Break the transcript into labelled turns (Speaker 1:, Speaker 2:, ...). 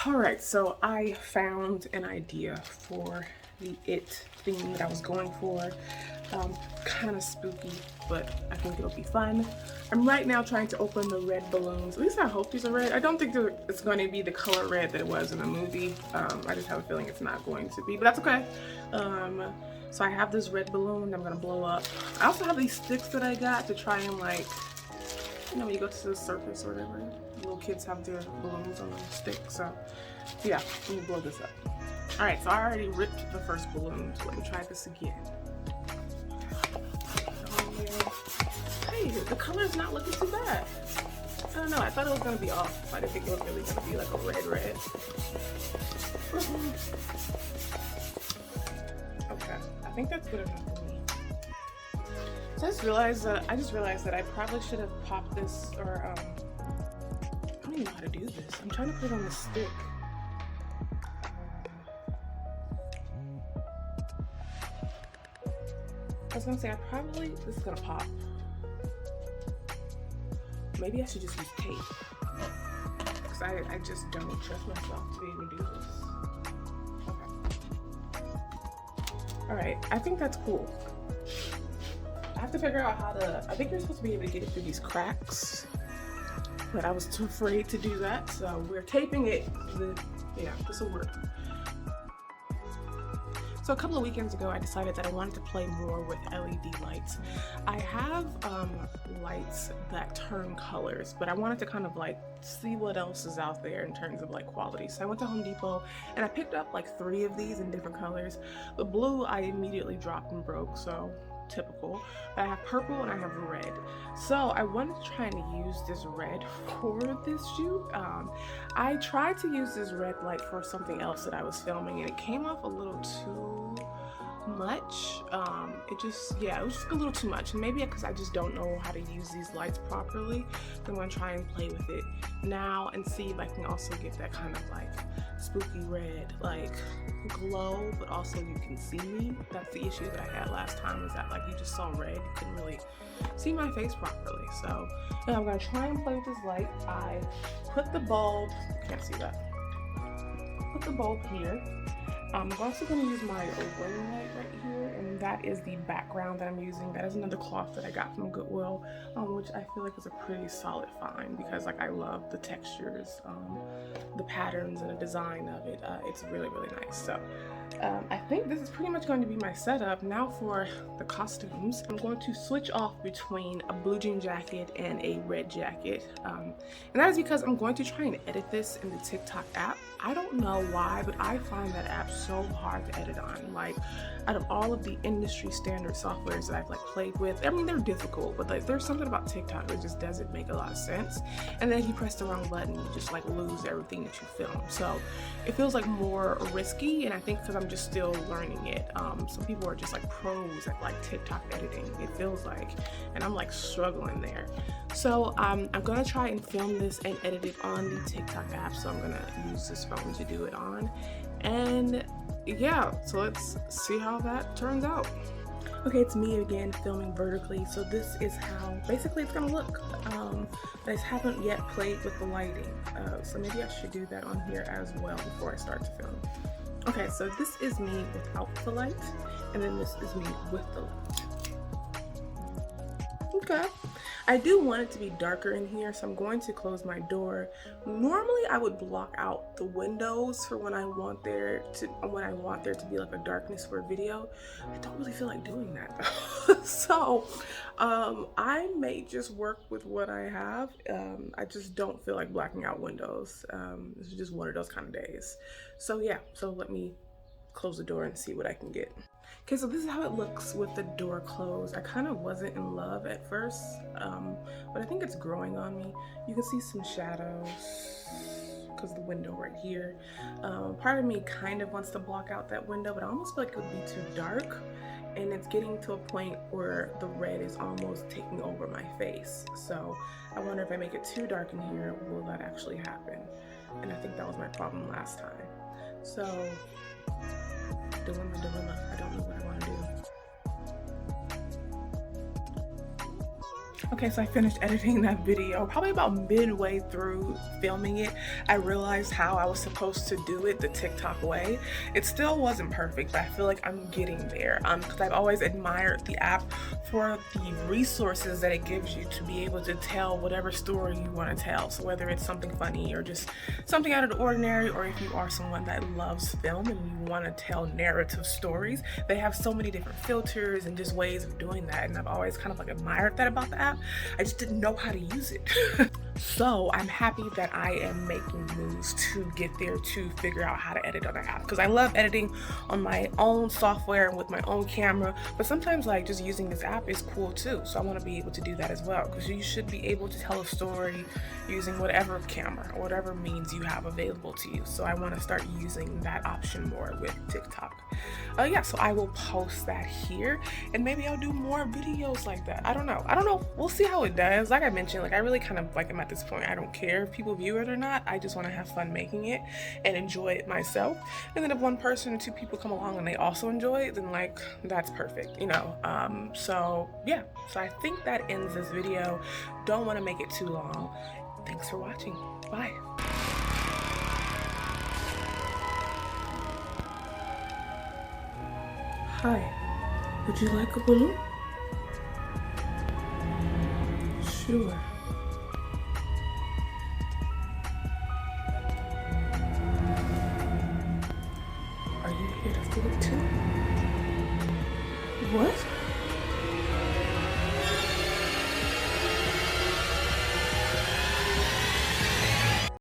Speaker 1: All right, so I found an idea for the It theme that I was going for. Kind of spooky, but I think it'll be fun. I'm right now trying to open the red balloons. At least I hope these are red. I don't think it's going to be the color red that it was in the movie. I just have a feeling it's not going to be, but that's okay. So I have this red balloon I'm gonna blow up. I also have these sticks that I got to try and, like, you know, when you go to the circus or whatever, little kids have their balloons on a stick. So yeah, let me blow this up. All right, so I already ripped the first balloon, so let me try this again. Hey, the color's not looking too bad. I don't know, I thought it was gonna be off. I didn't think it was really gonna be like a red. Okay, I think that's good enough for me. So I just realized that I probably should have popped this, or I don't even know how to do this. I'm trying to put it on the stick. I was gonna say, this is gonna pop. Maybe I should just use tape. Because I just don't trust myself to be able to do this. Okay. Alright, I think that's cool. I have to figure out how to, I think you're supposed to be able to get it through these cracks. But I was too afraid to do that, so we're taping it. Yeah, this will work. So a couple of weekends ago, I decided that I wanted to play more with LED lights. I have lights that turn colors, but I wanted to kind of like see what else is out there in terms of like quality. So I went to Home Depot and I picked up like 3 of these in different colors. The blue I immediately dropped and broke, so typical. But I have purple and I have red. So I wanted to try and use this red for this shoot. I tried to use this red light for something else that I was filming and it came off a little too much. It was just a little too much. And maybe because I just don't know how to use these lights properly. I'm gonna try and play with it now and see if I can also get that kind of like spooky red, like glow, but also you can see me. That's the issue that I had last time, is that like you just saw red, you couldn't really see my face properly. So I'm gonna try and play with this light. I put the bulb, can't see that, put the bulb here. I'm also going to use my ring light right here, and that is the background that I'm using. That is another cloth that I got from Goodwill, which I feel like is a pretty solid find because like I love the textures, the patterns and the design of it. It's really, really nice. So I think this is pretty much going to be my setup. Now for the costumes, I'm going to switch off between a blue jean jacket and a red jacket. And that is because I'm going to try and edit this in the TikTok app. I don't know why, but I find that app so hard to edit on. Like, out of all of the industry standard softwares that I've like played with, I mean, they're difficult, but like there's something about TikTok that just doesn't make a lot of sense. And then if you press the wrong button, you just like lose everything that you film. So it feels like more risky, and I think because I'm just still learning it. Some people are just like pros at like TikTok editing, it feels like, and I'm like struggling there. So I'm gonna try and film this and edit it on the TikTok app. So I'm gonna use this phone to do it on. And yeah, so let's see how that turns out. Okay, it's me again filming vertically. So this is how basically it's gonna look. I just haven't yet played with the lighting. So maybe I should do that on here as well before I start to film. Okay, so this is me without the light, and then this is me with the light. Okay, I do want it to be darker in here, so I'm going to close my door. Normally I would block out the windows for when I want there to be like a darkness for a video. I don't really feel like doing that though. So I may just work with what I have. I just don't feel like blacking out windows. This is just one of those kind of days. So yeah, so let me close the door and see what I can get. Okay, so this is how it looks with the door closed. I kind of wasn't in love at first, but I think it's growing on me. You can see some shadows because the window right here. Part of me kind of wants to block out that window, but I almost feel like it would be too dark, and it's getting to a point where the red is almost taking over my face. So I wonder if I make it too dark in here, will that actually happen? And I think that was my problem last time. So dilemma, I don't know what I want to do. Okay, so I finished editing that video. Probably about midway through filming it, I realized how I was supposed to do it the TikTok way. It still wasn't perfect, but I feel like I'm getting there. Because I've always admired the app for the resources that it gives you to be able to tell whatever story you want to tell. So whether it's something funny or just something out of the ordinary, or if you are someone that loves film and you want to tell narrative stories, they have so many different filters and just ways of doing that. And I've always kind of like admired that about the app. I just didn't know how to use it. So I'm happy that I am making moves to get there, to figure out how to edit on the app, because I love editing on my own software and with my own camera, but sometimes like just using this app is cool too. So I want to be able to do that as well, because you should be able to tell a story using whatever camera or whatever means you have available to you. So I want to start using that option more with TikTok. Yeah, so I will post that here, and maybe I'll do more videos like that. I don't know. We'll see how it does. Like I mentioned, like I really kind of like am at this point, I don't care if people view it or not. I just want to have fun making it and enjoy it myself. And then if one person or two people come along and they also enjoy it, then like that's perfect, you know. So yeah, so I think that ends this video. Don't want to make it too long. Thanks for watching. Bye. Hi, would you like a balloon? Sure. Are you here to fill it too? What?